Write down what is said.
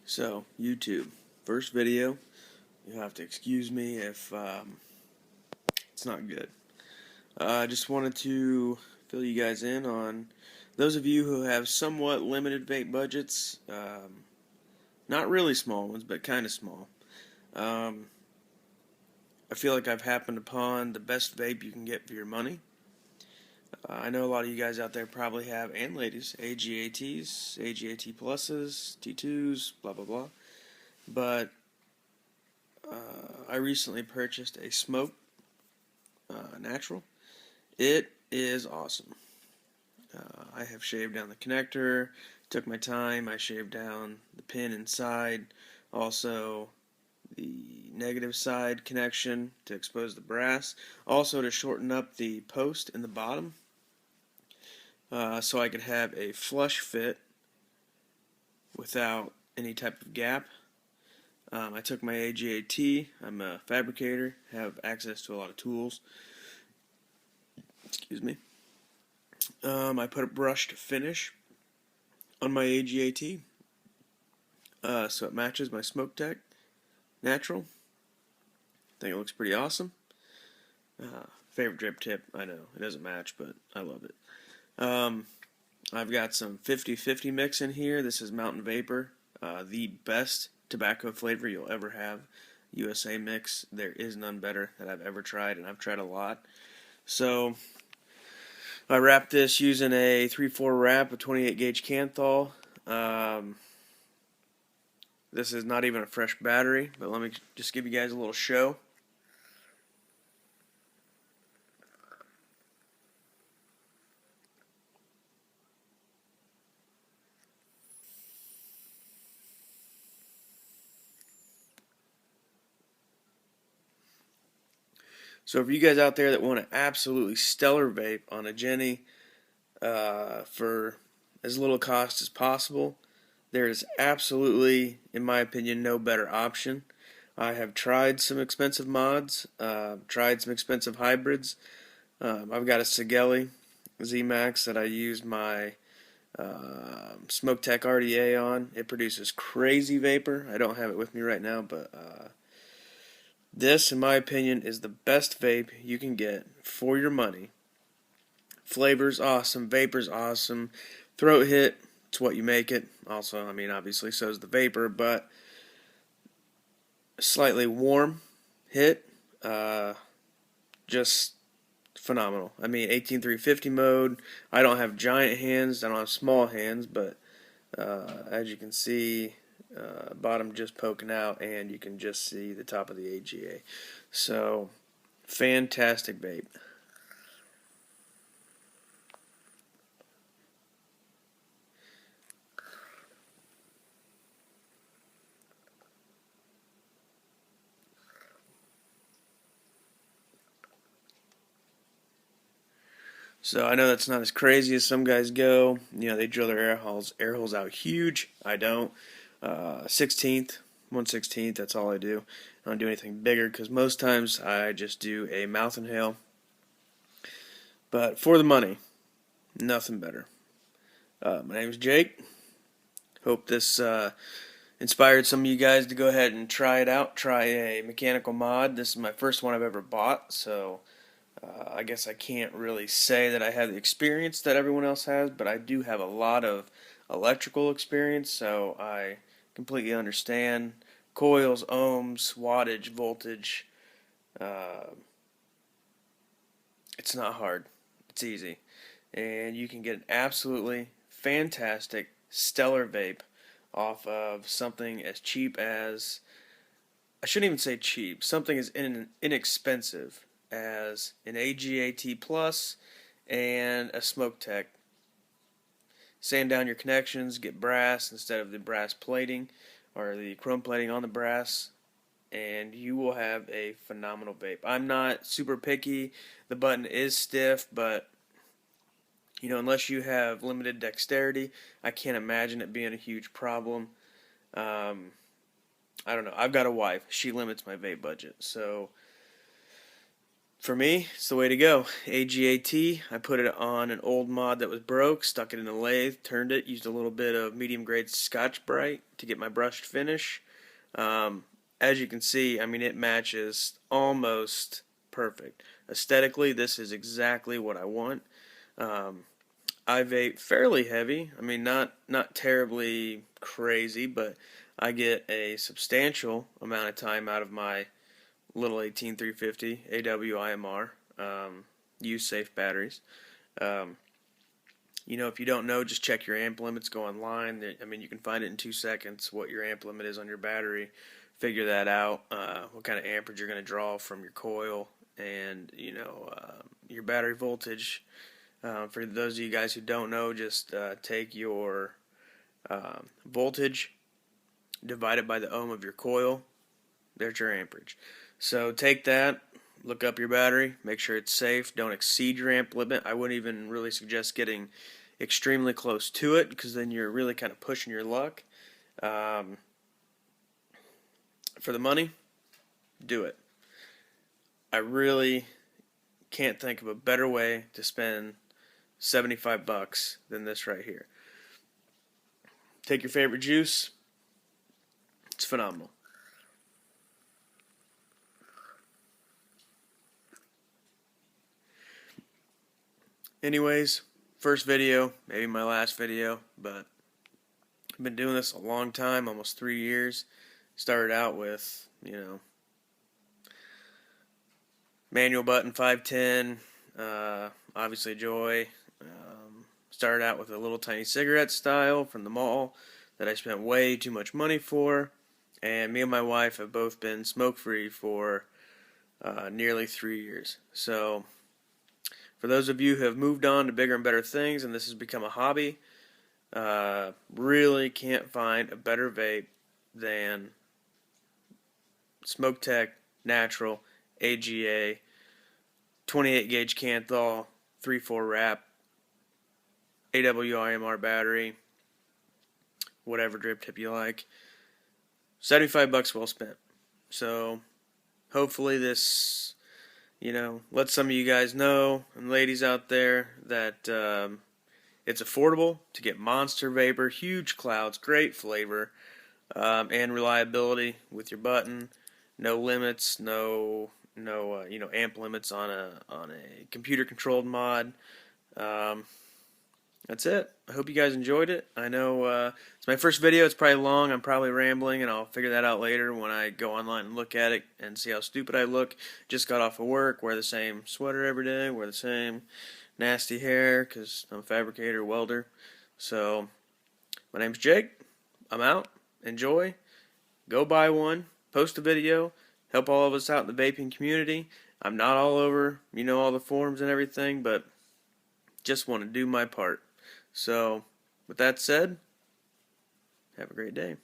So, YouTube, first video. You have to excuse me if it's not good. I just wanted to fill you guys in on those of you who have somewhat limited vape budgets. Not really small ones, but kind of small. Um, I feel like I've happened upon the best vape you can get for your money. I know a lot of you guys out there probably have, and ladies, AGATs, AGAT pluses, T2s, blah blah blah. But I recently purchased a Smoke Natural. It is awesome. I have shaved down the connector, took my time, I shaved down the pin inside, also the negative side connection to expose the brass, also to shorten up the post in the bottom, so I could have a flush fit without any type of gap. I took my AGAT. I'm a fabricator, have access to a lot of tools. Excuse me. I put a brushed finish on my AGAT, so it matches my Smoktech Natural. I think it looks pretty awesome. Favorite drip tip, I know, it doesn't match, but I love it. I've got some 50-50 mix in here. This is Mountain Vapor, the best tobacco flavor you'll ever have. USA mix, there is none better that I've ever tried, and I've tried a lot. So I wrapped this using a 3/4 wrap with 28 gauge Canthol. This is not even a fresh battery, but let me just give you guys a little show. So for you guys out there that want an absolutely stellar vape on a Jenny for as little cost as possible, there is absolutely, in my opinion, no better option. I have tried some expensive mods, tried some expensive hybrids. I've got a Sigelli Z-Max that I use my Smoktech RDA on. It produces crazy vapor. I don't have it with me right now, but this, in my opinion, is the best vape you can get for your money. Flavor's awesome, vapor's awesome, throat hit, it's what you make it. Also, I mean, obviously, so is the vapor, but slightly warm hit, just phenomenal. I mean, 18-350 mode. I don't have giant hands, I don't have small hands, but as you can see, bottom just poking out, and you can just see the top of the AGA. So, fantastic vape. So I know that's not as crazy as some guys go. You know, they drill their air holes out huge. I don't. 16th, 1/16th, that's all I do. I don't do anything bigger because most times I just do a mouth inhale. But for the money, nothing better. My name's Jake. Hope this inspired some of you guys to go ahead and try it out. Try a mechanical mod. This is my first one I've ever bought, so I guess I can't really say that I have the experience that everyone else has, but I do have a lot of electrical experience, so I completely understand coils, ohms, wattage, voltage. It's not hard. It's easy. And you can get an absolutely fantastic, stellar vape off of something as cheap as, I shouldn't even say cheap, something as inexpensive as an AGAT Plus and a Smoktech. Sand down your connections, get brass instead of the brass plating or the chrome plating on the brass, and you will have a phenomenal vape. I'm not super picky. The button is stiff, but you know, unless you have limited dexterity, I can't imagine it being a huge problem. I don't know. I've got a wife. She limits my vape budget, so For me, it's the way to go. Aga-t. I put it on an old mod that was broke, stuck it in a lathe, turned it, used a little bit of medium grade Scotch-Brite to get my brushed finish. Um, as you can see, I mean, it matches almost perfect. Aesthetically, this is exactly what I want. Um, I vape fairly heavy. I mean, not terribly crazy, but I get a substantial amount of time out of my little 18350 AWIMR. Use safe batteries. Um, if you don't know, just check your amp limits. Go online. I mean, you can find it in 2 seconds what your amp limit is on your battery. Figure that out. What kind of amperage you're going to draw from your coil, and your battery voltage. For those of you guys who don't know, just take your voltage, divide it by the ohm of your coil. There's your amperage. So take that, look up your battery, make sure it's safe, don't exceed your amp limit. I wouldn't even really suggest getting extremely close to it, because then you're really kind of pushing your luck. For the money, do it. I really can't think of a better way to spend $75 than this right here. Take your favorite juice. It's phenomenal. Anyways, first video, maybe my last video, but I've been doing this a long time, almost 3 years. Started out with, manual button 510, obviously Joy. Started out with a little tiny cigarette style from the mall that I spent way too much money for, and me and my wife have both been smoke-free for nearly 3 years. So, for those of you who have moved on to bigger and better things and this has become a hobby, really can't find a better vape than Smoktech Natural AGA 28 gauge Canthal 3/4 wrap AWIMR battery, whatever drip tip you like. $75 well spent. So hopefully this let some of you guys know, and ladies out there, that it's affordable to get Monster Vapor, huge clouds, great flavor, and reliability with your button. No limits, no amp limits on a computer controlled mod. That's it. I hope you guys enjoyed it. I know it's my first video. It's probably long. I'm probably rambling, and I'll figure that out later when I go online and look at it and see how stupid I look. Just got off of work, wear the same sweater every day, wear the same nasty hair because I'm a fabricator, welder. So, my name's Jake. I'm out. Enjoy. Go buy one. Post a video. Help all of us out in the vaping community. I'm not all over, all the forums and everything, but just want to do my part. So, with that said, have a great day.